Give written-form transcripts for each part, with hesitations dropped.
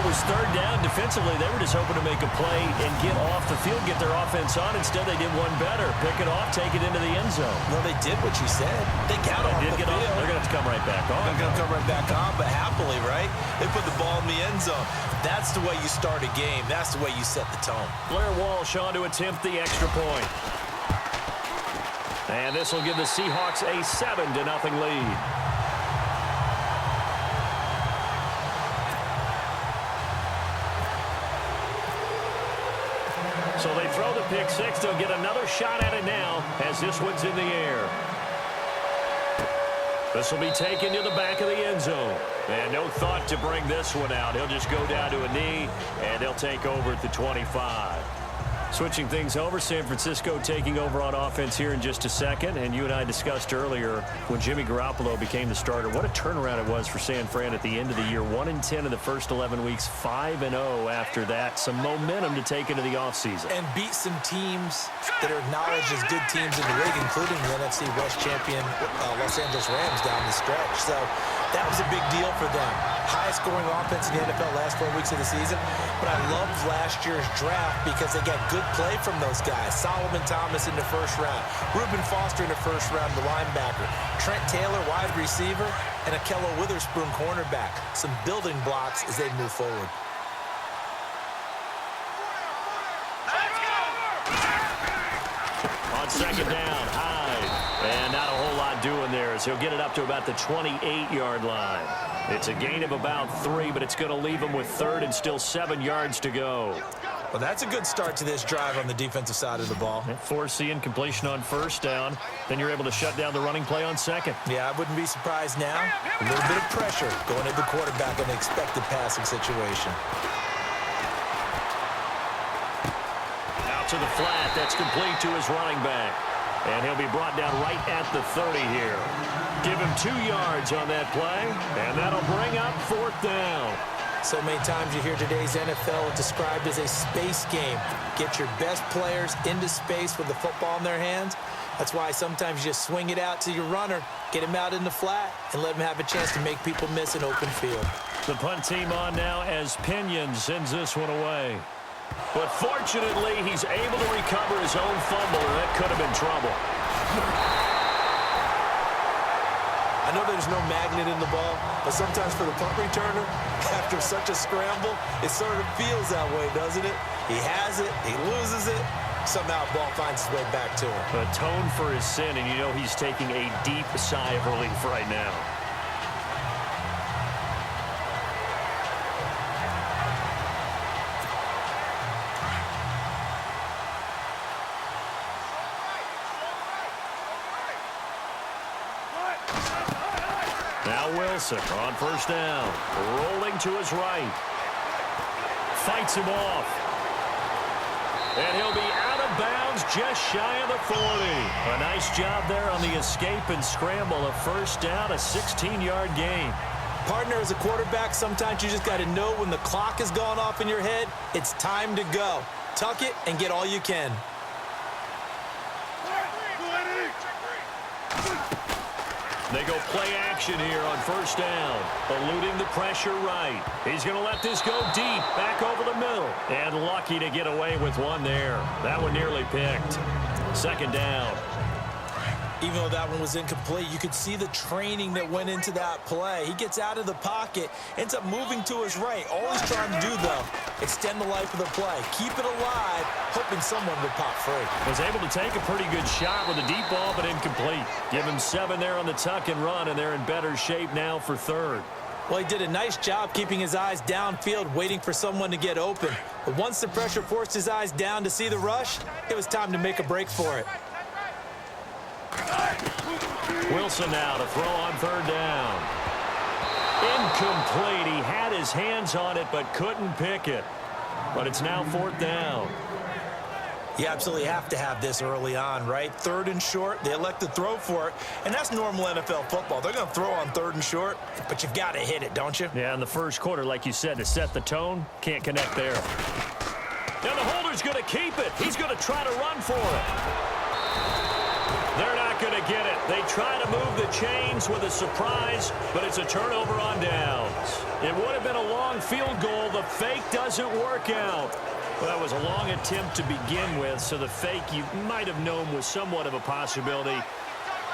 was third down. Defensively, they were just hoping to make a play and get off the field, get their offense on. Instead, they did one better. Pick it off, take it into the end zone. Well, they did what you said. They got off the field. They're going to have to come right back on. They're going to come right back on, but happily, right? They put the ball in the end zone. That's the way you start a game. That's the way you set the tone. Blair Walsh on to attempt the extra point. And this will give the Seahawks a 7-0 lead. So they throw the pick six. They'll get another shot at it now as this one's in the air. This will be taken to the back of the end zone. And no thought to bring this one out. He'll just go down to a knee, and they'll take over at the 25. Switching things over, San Francisco taking over on offense here in just a second. And you and I discussed earlier when Jimmy Garoppolo became the starter, what a turnaround it was for San Fran at the end of the year. 1-10 in the first 11 weeks, 5-0 after that. Some momentum to take into the offseason. And beat some teams that are acknowledged as good teams in the league, including the NFC West champion Los Angeles Rams down the stretch. So that was a big deal for them. Highest scoring offense in the NFL last 4 weeks of the season. But I loved last year's draft because they got good play from those guys. Solomon Thomas in the first round. Reuben Foster in the first round, the linebacker. Trent Taylor, wide receiver. And Akello Witherspoon, cornerback. Some building blocks as they move forward. On second down, Hyde. And not a whole lot doing there as he'll get it up to about the 28-yard line. It's a gain of about 3, but it's going to leave him with third and still 7 yards to go. Well, that's a good start to this drive on the defensive side of the ball. Force the incompletion on first down. Then you're able to shut down the running play on second. Yeah, I wouldn't be surprised now. A little bit of pressure going at the quarterback in an expected passing situation. Out to the flat. That's complete to his running back. And he'll be brought down right at the 30 here. Give him 2 yards on that play, and that'll bring up fourth down. So many times you hear today's NFL described as a space game. Get your best players into space with the football in their hands. That's why sometimes you just swing it out to your runner, get him out in the flat, and let him have a chance to make people miss an open field. The punt team on now as Pinion sends this one away. But fortunately, he's able to recover his own fumble, and that could have been trouble. I know there's no magnet in the ball, but sometimes for the punt returner, after such a scramble, it sort of feels that way, doesn't it? He has it, he loses it, somehow the ball finds its way back to him. Atone for his sin, and you know he's taking a deep sigh of relief right now. Now Wilson on first down, rolling to his right. Fights him off. And he'll be out of bounds just shy of the 40. A nice job there on the escape and scramble. A first down, a 16-yard gain. Partner, as a quarterback, sometimes you just got to know when the clock has gone off in your head, it's time to go. Tuck it and get all you can. They go play action here on first down. Eluding the pressure right. He's going to let this go deep, back over the middle. And lucky to get away with one there. That one nearly picked. Second down. Even though that one was incomplete, you could see the training that went into that play. He gets out of the pocket, ends up moving to his right. All he's trying to do, though, extend the life of the play. Keep it alive, hoping someone would pop free. Was able to take a pretty good shot with a deep ball, but incomplete. Give him 7 there on the tuck and run, and they're in better shape now for third. Well, he did a nice job keeping his eyes downfield, waiting for someone to get open. But once the pressure forced his eyes down to see the rush, it was time to make a break for it. Wilson now to throw on third down. Incomplete. He had his hands on it but couldn't pick it. But it's now fourth down. You absolutely have to have this early on, right? Third and short, they elect to throw for it, and that's normal NFL football. They're going to throw on third and short, but you've got to hit it, don't you? Yeah, in the first quarter, like you said, to set the tone, can't connect there. Now the holder's going to keep it. He's going to try to run for it. They're not looking to get it. They try to move the chains with a surprise, but it's a turnover on downs. It would have been a long field goal. The fake doesn't work out. Well, that was a long attempt to begin with, so the fake you might have known was somewhat of a possibility.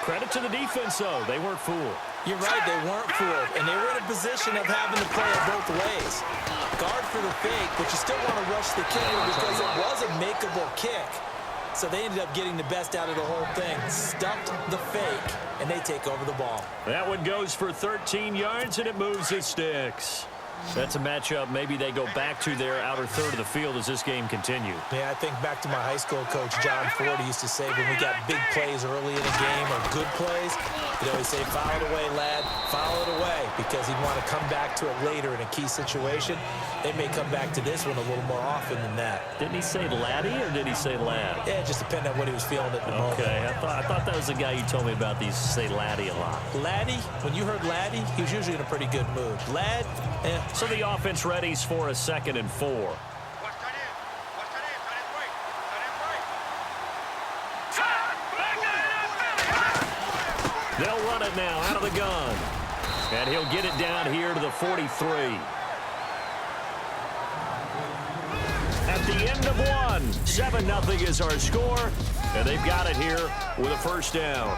Credit to the defense, though. They weren't fooled. You're right, they weren't fooled, and they were in a position of having to play it both ways. Guard for the fake, but you still want to rush the kicker because it was a makeable kick. So they ended up getting the best out of the whole thing. Stuffed the fake, and they take over the ball. That one goes for 13 yards, and it moves the sticks. That's a matchup maybe they go back to their outer third of the field as this game continues. Yeah, I think back to my high school coach, John Ford, used to say when we got big plays early in a game or good plays, he'd always say, foul it away, lad, foul it away, because he'd want to come back to it later in a key situation. They may come back to this one a little more often than that. Didn't he say laddie or did he say lad? Yeah, it just depended on what he was feeling at the moment. Okay, I thought that was the guy you told me about. These say laddie a lot. Laddie, when you heard laddie, he was usually in a pretty good mood. Lad, eh. So the offense readies for a 2nd and 4. They'll run it now out of the gun. And he'll get it down here to the 43. At the end of one, 7-0 is our score. And they've got it here with a first down.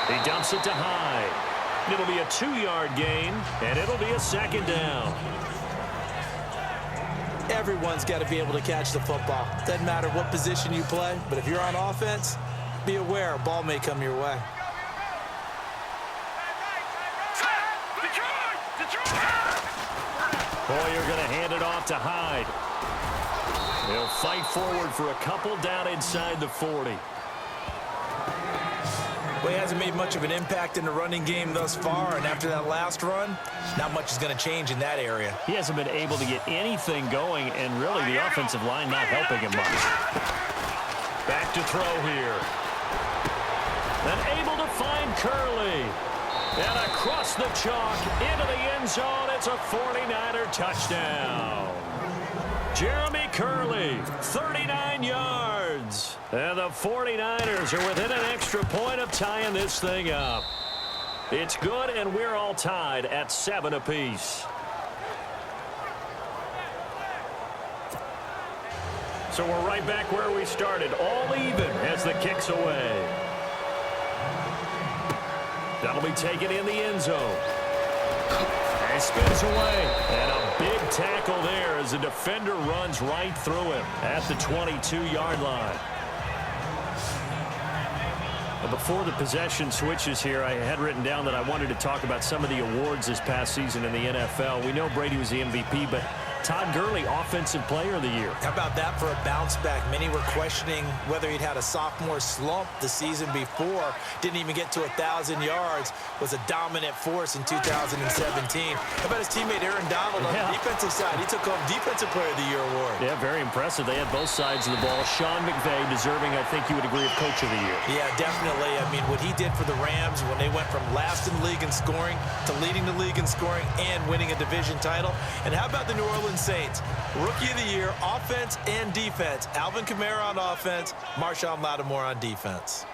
He dumps it to Hyde. It'll be a 2-yard gain, and it'll be a 2nd down. Everyone's got to be able to catch the football. Doesn't matter what position you play, but if you're on offense, be aware a ball may come your way. Hoyer going to hand it off to Hyde. They'll fight forward for a couple down inside the 40. Well, he hasn't made much of an impact in the running game thus far, and after that last run, not much is going to change in that area. He hasn't been able to get anything going, and really the offensive line not helping him much. Back to throw here. And able to find Curley. And across the chalk into the end zone, it's a 49er touchdown. Jeremy Curley, 39 yards. And the 49ers are within an extra point of tying this thing up. It's good, and we're all tied at 7 apiece. So we're right back where we started, all even as the kick's away. That'll be taken in the end zone. And spins away. And a big tackle there as the defender runs right through him at the 22-yard line. Before the possession switches here, I had written down that I wanted to talk about some of the awards this past season in the NFL. We know Brady was the MVP, but Todd Gurley, Offensive Player of the Year. How about that for a bounce back? Many were questioning whether he'd had a sophomore slump the season before. Didn't even get to 1,000 yards. Was a dominant force in 2017. How about his teammate Aaron Donald on the defensive side? He took home Defensive Player of the Year award. Yeah, very impressive. They had both sides of the ball. Sean McVay deserving, I think you would agree, of Coach of the Year. Yeah, definitely. I mean, what he did for the Rams when they went from last in the league in scoring to leading the league in scoring and winning a division title. And how about the New Orleans Saints? Rookie of the Year, offense and defense. Alvin Kamara on offense, Marshawn Lattimore on defense.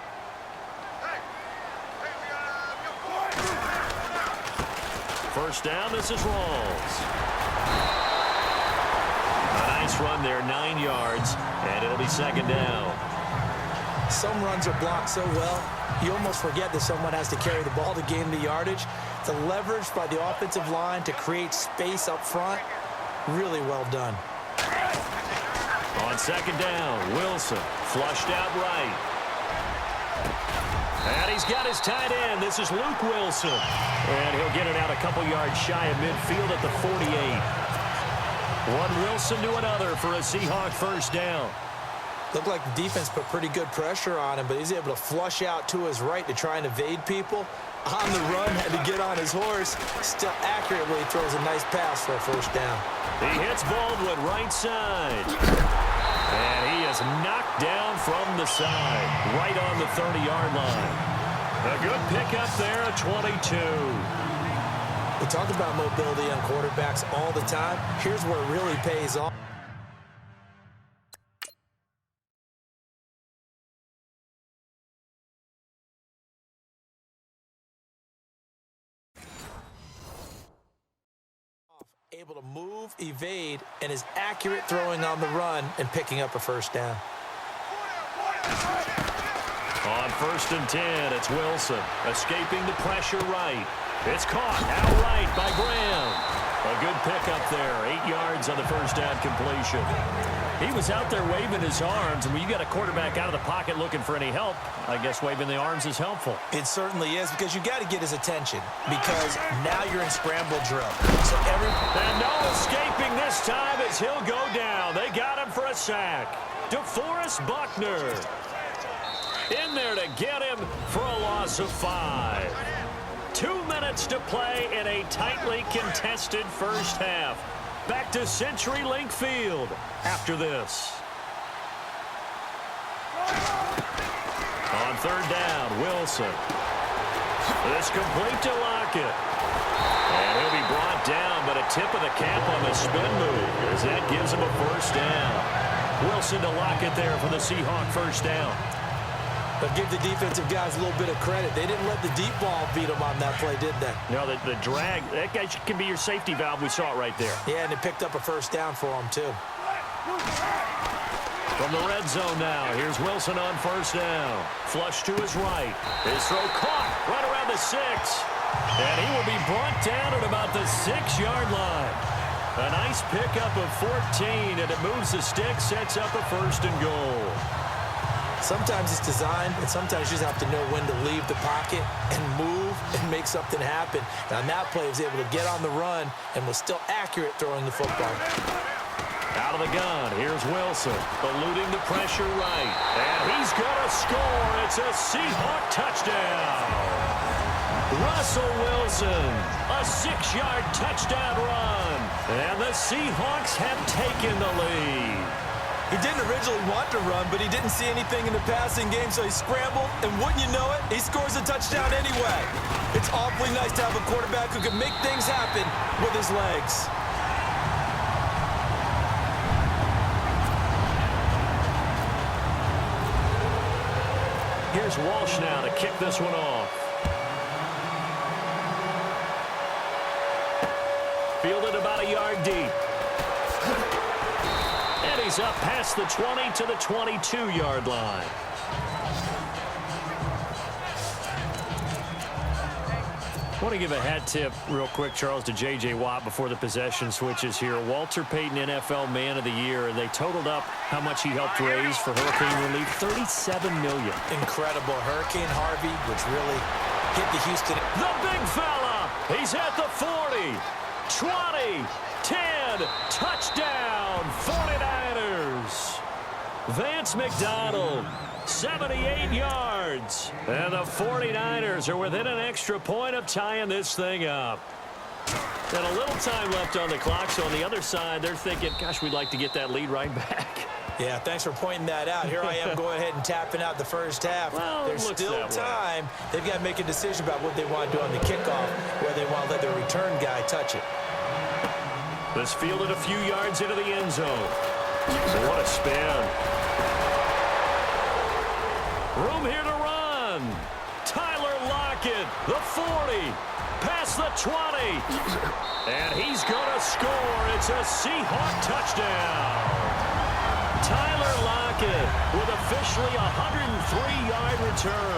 First down, this is Rawls. A nice run there, 9 yards, and it'll be 2nd down. Some runs are blocked so well, you almost forget that someone has to carry the ball to gain the yardage. The leverage by the offensive line to create space up front, really well done. On 2nd down, Wilson flushed out right. And he's got his tight end. This is Luke Wilson. And he'll get it out a couple yards shy of midfield at the 48. One Wilson to another for a Seahawk first down. Looked like the defense put pretty good pressure on him, but he's able to flush out to his right to try and evade people. On the run, had to get on his horse. Still accurately throws a nice pass for a first down. He hits Baldwin right side. And he is knocked down from the side, right on the 30-yard line. A good pickup there at 22. We talk about mobility on quarterbacks all the time. Here's where it really pays off. Able to move, evade, and is accurate throwing on the run and picking up a first down. On 1st and 10, it's Wilson escaping the pressure right. It's caught outright by Graham. A good pickup there, 8 yards on the first down completion. He was out there waving his arms, and when you got a quarterback out of the pocket looking for any help, I guess waving the arms is helpful. It certainly is, because you got to get his attention, because now you're in scramble drill. So and no escaping this time as he'll go down. They got him for a sack. DeForest Buckner in there to get him for a loss of 5. 2 minutes to play in a tightly contested first half. Back to CenturyLink Field after this. On 3rd down, Wilson. This complete to Lockett. And he'll be brought down, but a tip of the cap on the spin move as that gives him a first down. Wilson to Lockett there for the Seahawk first down. But give the defensive guys a little bit of credit. They didn't let the deep ball beat them on that play, did they? No, the drag, that guy can be your safety valve. We saw it right there. Yeah, and they picked up a first down for him, too. From the red zone now, here's Wilson on first down. Flush to his right. His throw caught right around the 6. And he will be brought down at about the 6-yard line. A nice pickup of 14, and it moves the stick, sets up a 1st and goal. Sometimes it's designed, and sometimes you just have to know when to leave the pocket and move and make something happen. And on that play, he was able to get on the run and was still accurate throwing the football. Out of the gun, here's Wilson, eluding the pressure right. And he's going to score. It's a Seahawk touchdown. Russell Wilson, a 6-yard touchdown run. And the Seahawks have taken the lead. He didn't originally want to run, but he didn't see anything in the passing game, so he scrambled, and wouldn't you know it, he scores a touchdown anyway. It's awfully nice to have a quarterback who can make things happen with his legs. Here's Walsh now to kick this one off. Fielded about a yard deep. And he's up past the 20 to the 22-yard line. I want to give a hat tip real quick, Charles, to J.J. Watt before the possession switches here. Walter Payton, NFL Man of the Year, and they totaled up how much he helped raise for hurricane relief, $37 million. Incredible. Hurricane Harvey, which really hit the Houston. The big fella, he's at the 40, 20, 10, touchdown, 49ers. Vance McDonald, 78 yards. And the 49ers are within an extra point of tying this thing up. And a little time left on the clock, so on the other side, they're thinking, gosh, we'd like to get that lead right back. Yeah, thanks for pointing that out. Here I am going ahead and tapping out the first half. Well, there's still time. They've got to make a decision about what they want to do on the kickoff, whether they want to let the return guy touch it. This fielded a few yards into the end zone. What a spin. Room here to run. Tyler Lockett, the 40, past the 20. And he's going to score. It's a Seahawk touchdown. Tyler Lockett with officially a 103-yard return.